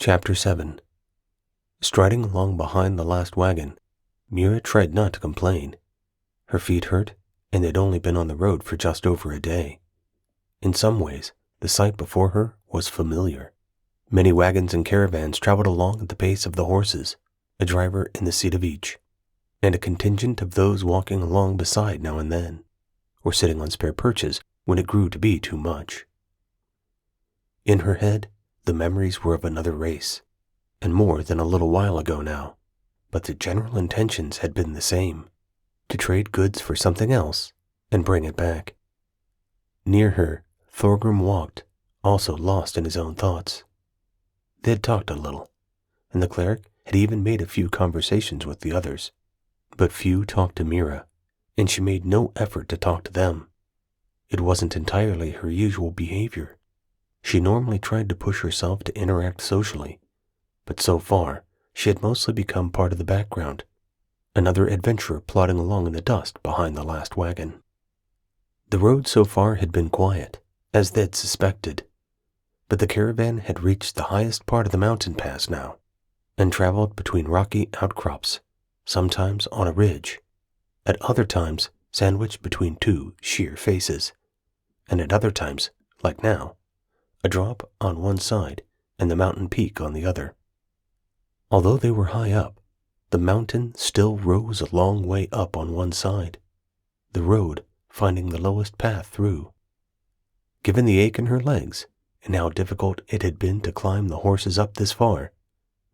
Chapter 7. Striding along behind the last wagon, Mira tried not to complain. Her feet hurt, and they'd only been on the road for just over a day. In some ways, the sight before her was familiar. Many wagons and caravans traveled along at the pace of the horses, a driver in the seat of each, and a contingent of those walking along beside now and then, or sitting on spare perches when it grew to be too much. In her head, the memories were of another race, and more than a little while ago now, but the general intentions had been the same, to trade goods for something else and bring it back. Near her, Thorgrim walked, also lost in his own thoughts. They had talked a little, and the cleric had even made a few conversations with the others, but few talked to Mira, and she made no effort to talk to them. It wasn't entirely her usual behavior. She normally tried to push herself to interact socially, but so far she had mostly become part of the background, another adventurer plodding along in the dust behind the last wagon. The road so far had been quiet, as they'd suspected, but the caravan had reached the highest part of the mountain pass now, and traveled between rocky outcrops, sometimes on a ridge, at other times sandwiched between two sheer faces, and at other times, like now, a drop on one side and the mountain peak on the other. Although they were high up, the mountain still rose a long way up on one side, the road finding the lowest path through. Given the ache in her legs and how difficult it had been to climb the horses up this far,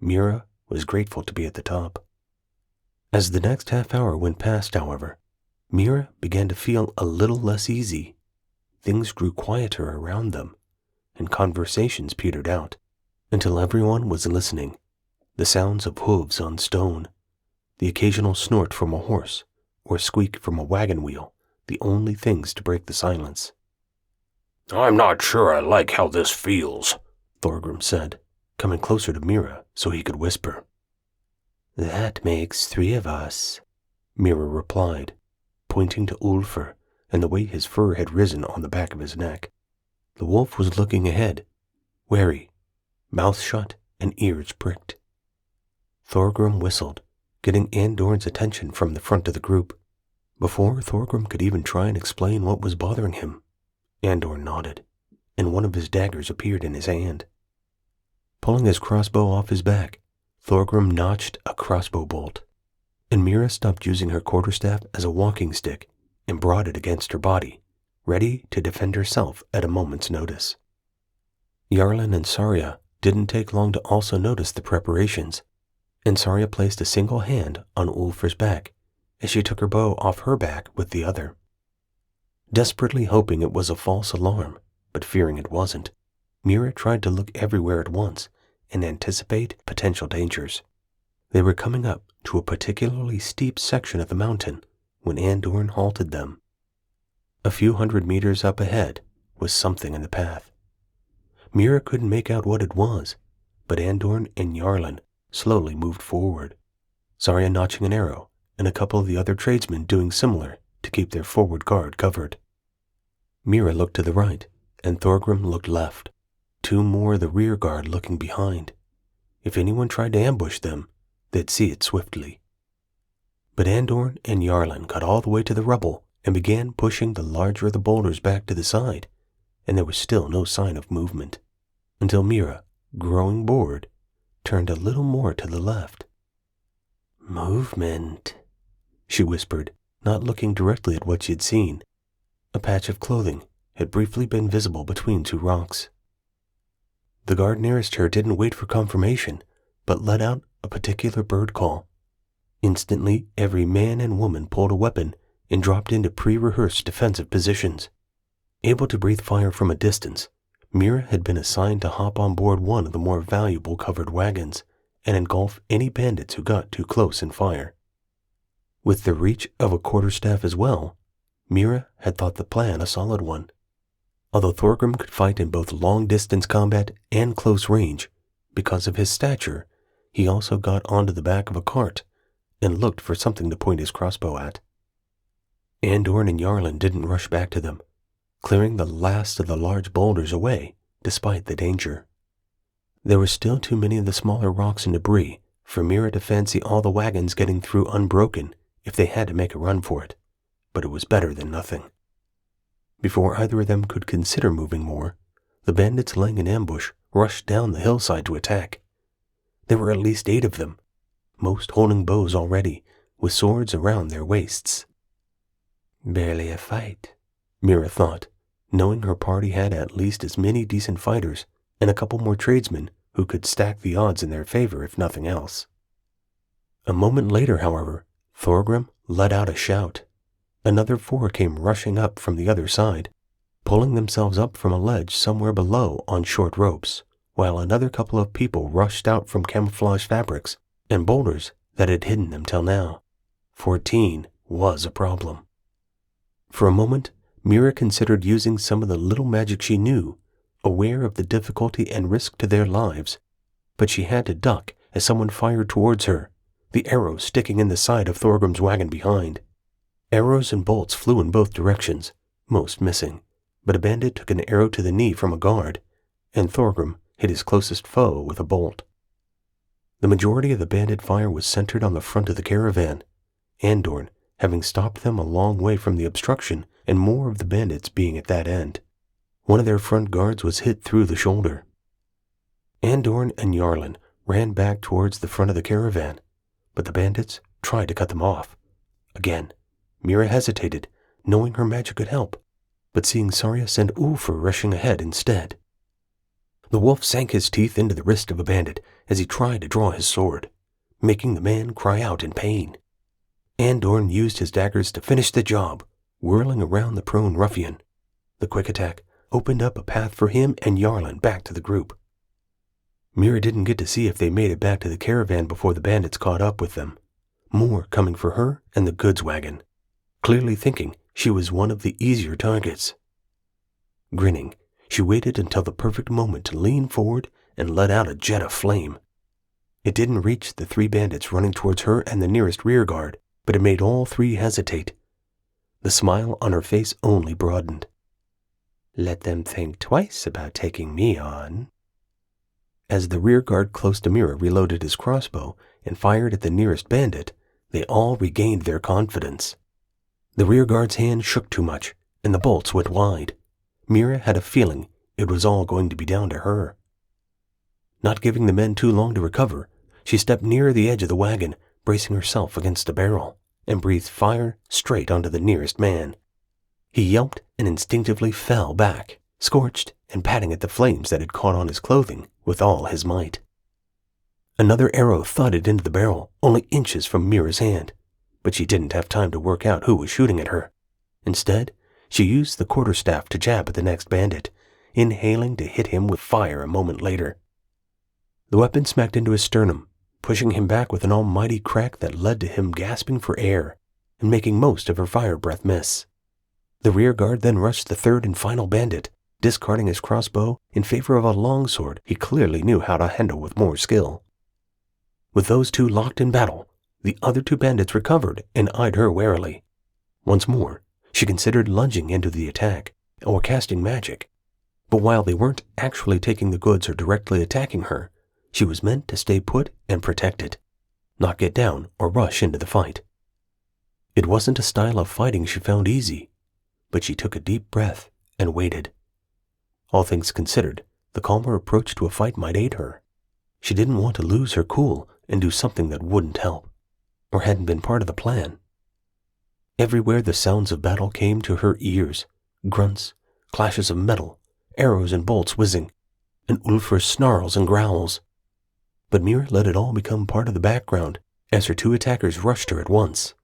Mira was grateful to be at the top. As the next half hour went past, however, Mira began to feel a little less easy. Things grew quieter around them, and conversations petered out, until everyone was listening. The sounds of hooves on stone, the occasional snort from a horse, or squeak from a wagon wheel, the only things to break the silence. "I'm not sure I like how this feels," Thorgrim said, coming closer to Mira so he could whisper. "That makes 3 of us," Mira replied, pointing to Ulfr and the way his fur had risen on the back of his neck. The wolf was looking ahead, wary, mouth shut and ears pricked. Thorgrim whistled, getting Andorn's attention from the front of the group. Before Thorgrim could even try and explain what was bothering him, Andorn nodded, and one of his daggers appeared in his hand. Pulling his crossbow off his back, Thorgrim notched a crossbow bolt, and Mira stopped using her quarterstaff as a walking stick and brought it against her body, ready to defend herself at a moment's notice. Yarlin and Sarya didn't take long to also notice the preparations, and Sarya placed a single hand on Ulfr's back as she took her bow off her back with the other. Desperately hoping it was a false alarm, but fearing it wasn't, Mira tried to look everywhere at once and anticipate potential dangers. They were coming up to a particularly steep section of the mountain when Andorn halted them. A few hundred meters up ahead was something in the path. Mira couldn't make out what it was, but Andorn and Yarlin slowly moved forward, Sarya notching an arrow and a couple of the other tradesmen doing similar to keep their forward guard covered. Mira looked to the right, and Thorgrim looked left, 2 more of the rear guard looking behind. If anyone tried to ambush them, they'd see it swiftly. But Andorn and Yarlin got all the way to the rubble and began pushing the larger of the boulders back to the side, and there was still no sign of movement, until Mira, growing bored, turned a little more to the left. "Movement," she whispered, not looking directly at what she had seen. A patch of clothing had briefly been visible between 2 rocks. The guard nearest her didn't wait for confirmation, but let out a particular bird call. Instantly, every man and woman pulled a weapon and dropped into pre-rehearsed defensive positions. Able to breathe fire from a distance, Mira had been assigned to hop on board one of the more valuable covered wagons and engulf any bandits who got too close and fire. With the reach of a quarterstaff as well, Mira had thought the plan a solid one. Although Thorgrim could fight in both long-distance combat and close range, because of his stature, he also got onto the back of a cart and looked for something to point his crossbow at. Andorn and Yarlin didn't rush back to them, clearing the last of the large boulders away despite the danger. There were still too many of the smaller rocks and debris for Mira to fancy all the wagons getting through unbroken if they had to make a run for it, but it was better than nothing. Before either of them could consider moving more, the bandits laying in ambush rushed down the hillside to attack. There were at least 8 of them, most holding bows already, with swords around their waists. Barely a fight, Mira thought, knowing her party had at least as many decent fighters and a couple more tradesmen who could stack the odds in their favor if nothing else. A moment later, however, Thorgrim let out a shout. Another 4 came rushing up from the other side, pulling themselves up from a ledge somewhere below on short ropes, while another couple of people rushed out from camouflage fabrics and boulders that had hidden them till now. 14 was a problem. For a moment, Mira considered using some of the little magic she knew, aware of the difficulty and risk to their lives, but she had to duck as someone fired towards her, the arrow sticking in the side of Thorgrim's wagon behind. Arrows and bolts flew in both directions, most missing, but a bandit took an arrow to the knee from a guard, and Thorgrim hit his closest foe with a bolt. The majority of the bandit fire was centered on the front of the caravan, Andorn having stopped them a long way from the obstruction and more of the bandits being at that end. One of their front guards was hit through the shoulder. Andorn and Jarlen ran back towards the front of the caravan, but the bandits tried to cut them off. Again, Mira hesitated, knowing her magic could help, but seeing Sarius and Ulfr rushing ahead instead. The wolf sank his teeth into the wrist of a bandit as he tried to draw his sword, making the man cry out in pain. Andorn used his daggers to finish the job, whirling around the prone ruffian. The quick attack opened up a path for him and Jarlen back to the group. Mira didn't get to see if they made it back to the caravan before the bandits caught up with them, more coming for her and the goods wagon, clearly thinking she was one of the easier targets. Grinning, she waited until the perfect moment to lean forward and let out a jet of flame. It didn't reach the 3 bandits running towards her and the nearest rear guard, but it made all 3 hesitate. The smile on her face only broadened. Let them think twice about taking me on. As the rear guard close to Mira reloaded his crossbow and fired at the nearest bandit, they all regained their confidence. The rear guard's hand shook too much, and the bolts went wide. Mira had a feeling it was all going to be down to her. Not giving the men too long to recover, she stepped near the edge of the wagon, bracing herself against a barrel, and breathed fire straight onto the nearest man. He yelped and instinctively fell back, scorched and patting at the flames that had caught on his clothing with all his might. Another arrow thudded into the barrel, only inches from Mira's hand, but she didn't have time to work out who was shooting at her. Instead, she used the quarterstaff to jab at the next bandit, inhaling to hit him with fire a moment later. The weapon smacked into his sternum, pushing him back with an almighty crack that led to him gasping for air and making most of her fire breath miss. The rear guard then rushed the 3rd and final bandit, discarding his crossbow in favor of a longsword he clearly knew how to handle with more skill. With those 2 locked in battle, the other 2 bandits recovered and eyed her warily. Once more, she considered lunging into the attack or casting magic, but while they weren't actually taking the goods or directly attacking her, she was meant to stay put and protect it, not get down or rush into the fight. It wasn't a style of fighting she found easy, but she took a deep breath and waited. All things considered, the calmer approach to a fight might aid her. She didn't want to lose her cool and do something that wouldn't help, or hadn't been part of the plan. Everywhere the sounds of battle came to her ears, grunts, clashes of metal, arrows and bolts whizzing, and Ulfr's snarls and growls. But Mira let it all become part of the background as her 2 attackers rushed her at once.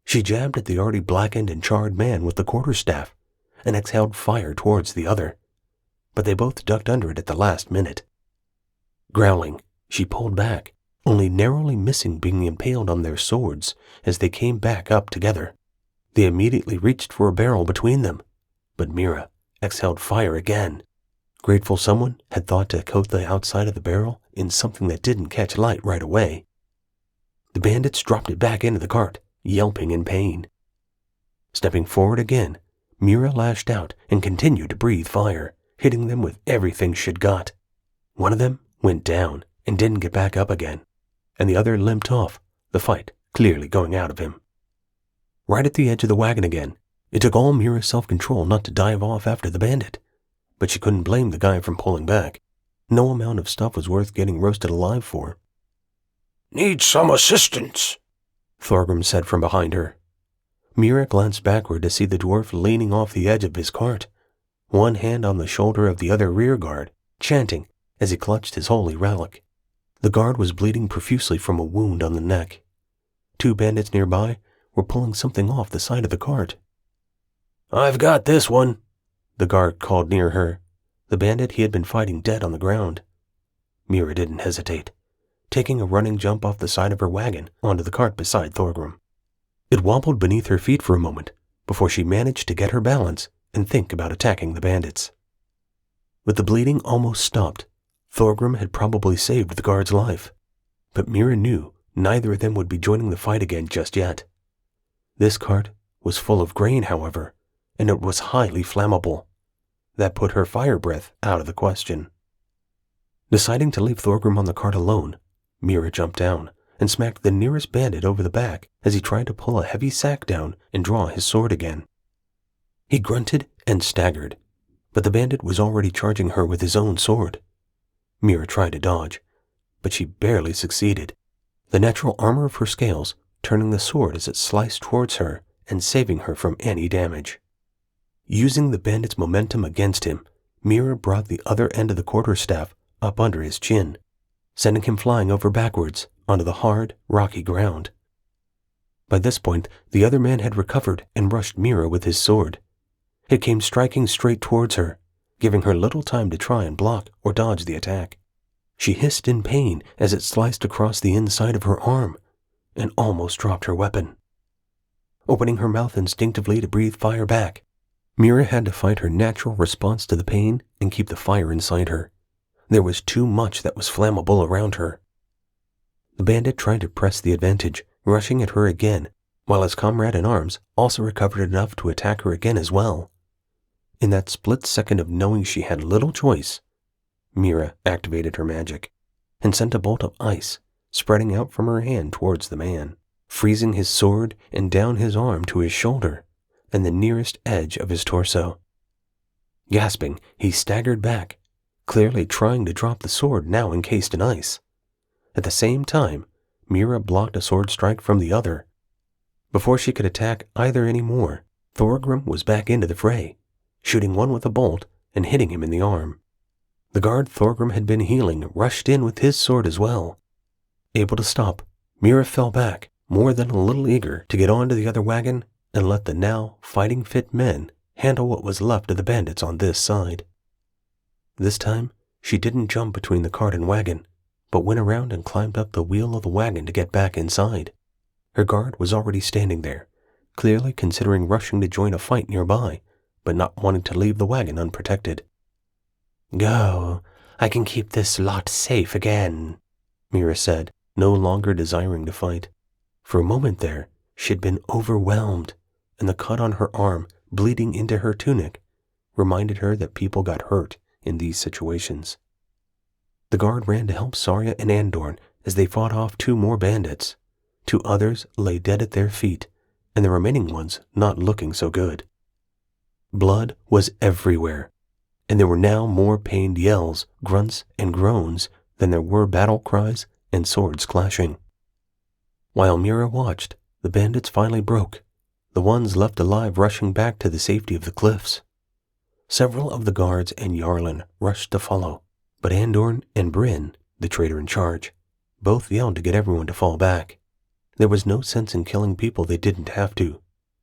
She jabbed at the already blackened and charred man with the quarterstaff and exhaled fire towards the other, but they both ducked under it at the last minute. Growling, she pulled back, only narrowly missing being impaled on their swords as they came back up together. They immediately reached for a barrel between them, but Mira exhaled fire again, grateful someone had thought to coat the outside of the barrel in something that didn't catch light right away. The bandits dropped it back into the cart, yelping in pain. Stepping forward again, Mira lashed out and continued to breathe fire, hitting them with everything she'd got. One of them went down and didn't get back up again, and the other limped off, the fight clearly going out of him. Right at the edge of the wagon again, it took all Mira's self-control not to dive off after the bandit, but she couldn't blame the guy from pulling back. No amount of stuff was worth getting roasted alive for. "Need some assistance," Thorgrim said from behind her. Mira glanced backward to see the dwarf leaning off the edge of his cart, one hand on the shoulder of the other rear guard, chanting as he clutched his holy relic. The guard was bleeding profusely from a wound on the neck. 2 bandits nearby were pulling something off the side of the cart. "I've got this one," the guard called near her, the bandit he had been fighting dead on the ground. Mira didn't hesitate, taking a running jump off the side of her wagon onto the cart beside Thorgrim. It wobbled beneath her feet for a moment before she managed to get her balance and think about attacking the bandits. With the bleeding almost stopped, Thorgrim had probably saved the guard's life, but Mira knew neither of them would be joining the fight again just yet. This cart was full of grain, however, and it was highly flammable. That put her fire breath out of the question. Deciding to leave Thorgrim on the cart alone, Mira jumped down and smacked the nearest bandit over the back as he tried to pull a heavy sack down and draw his sword again. He grunted and staggered, but the bandit was already charging her with his own sword. Mira tried to dodge, but she barely succeeded, the natural armor of her scales turning the sword as it sliced towards her and saving her from any damage. Using the bandit's momentum against him, Mira brought the other end of the quarterstaff up under his chin, sending him flying over backwards onto the hard, rocky ground. By this point, the other man had recovered and rushed Mira with his sword. It came striking straight towards her, giving her little time to try and block or dodge the attack. She hissed in pain as it sliced across the inside of her arm and almost dropped her weapon. Opening her mouth instinctively to breathe fire back, Mira had to fight her natural response to the pain and keep the fire inside her. There was too much that was flammable around her. The bandit tried to press the advantage, rushing at her again, while his comrade in arms also recovered enough to attack her again as well. In that split second of knowing she had little choice, Mira activated her magic and sent a bolt of ice spreading out from her hand towards the man, freezing his sword and down his arm to his shoulder and the nearest edge of his torso. Gasping, he staggered back, clearly trying to drop the sword now encased in ice. At the same time, Mira blocked a sword strike from the other. Before she could attack either anymore, Thorgrim was back into the fray, shooting one with a bolt and hitting him in the arm. The guard Thorgrim had been healing rushed in with his sword as well. Able to stop, Mira fell back, more than a little eager to get onto the other wagon and let the now fighting-fit men handle what was left of the bandits on this side. This time, she didn't jump between the cart and wagon, but went around and climbed up the wheel of the wagon to get back inside. Her guard was already standing there, clearly considering rushing to join a fight nearby, but not wanting to leave the wagon unprotected. "Go, I can keep this lot safe again," Mira said, no longer desiring to fight. For a moment there, she had been overwhelmed, and the cut on her arm, bleeding into her tunic, reminded her that people got hurt in these situations. The guard ran to help Sarya and Andorn as they fought off 2 more bandits. 2 others lay dead at their feet, and the remaining ones not looking so good. Blood was everywhere, and there were now more pained yells, grunts, and groans than there were battle cries and swords clashing. While Mira watched, the bandits finally broke, the ones left alive rushing back to the safety of the cliffs. Several of the guards and Jarlin rushed to follow, but Andorn and Bryn, the traitor in charge, both yelled to get everyone to fall back. There was no sense in killing people they didn't have to,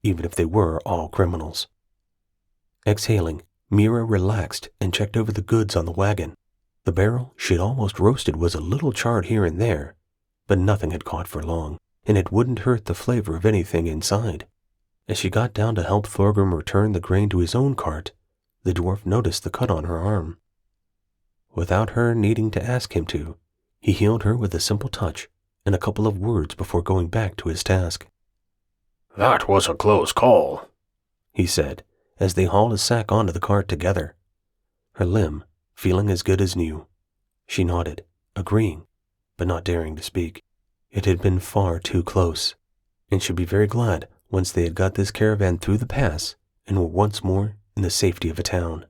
even if they were all criminals. Exhaling, Mira relaxed and checked over the goods on the wagon. The barrel she'd almost roasted was a little charred here and there, but nothing had caught for long, and it wouldn't hurt the flavor of anything inside. As she got down to help Thorgrim return the grain to his own cart, the dwarf noticed the cut on her arm. Without her needing to ask him to, he healed her with a simple touch and a couple of words before going back to his task. "That was a close call," he said, as they hauled a sack onto the cart together. Her limb feeling as good as new. She nodded, agreeing, but not daring to speak. It had been far too close, and she'd be very glad once they had got this caravan through the pass and were once more in the safety of a town.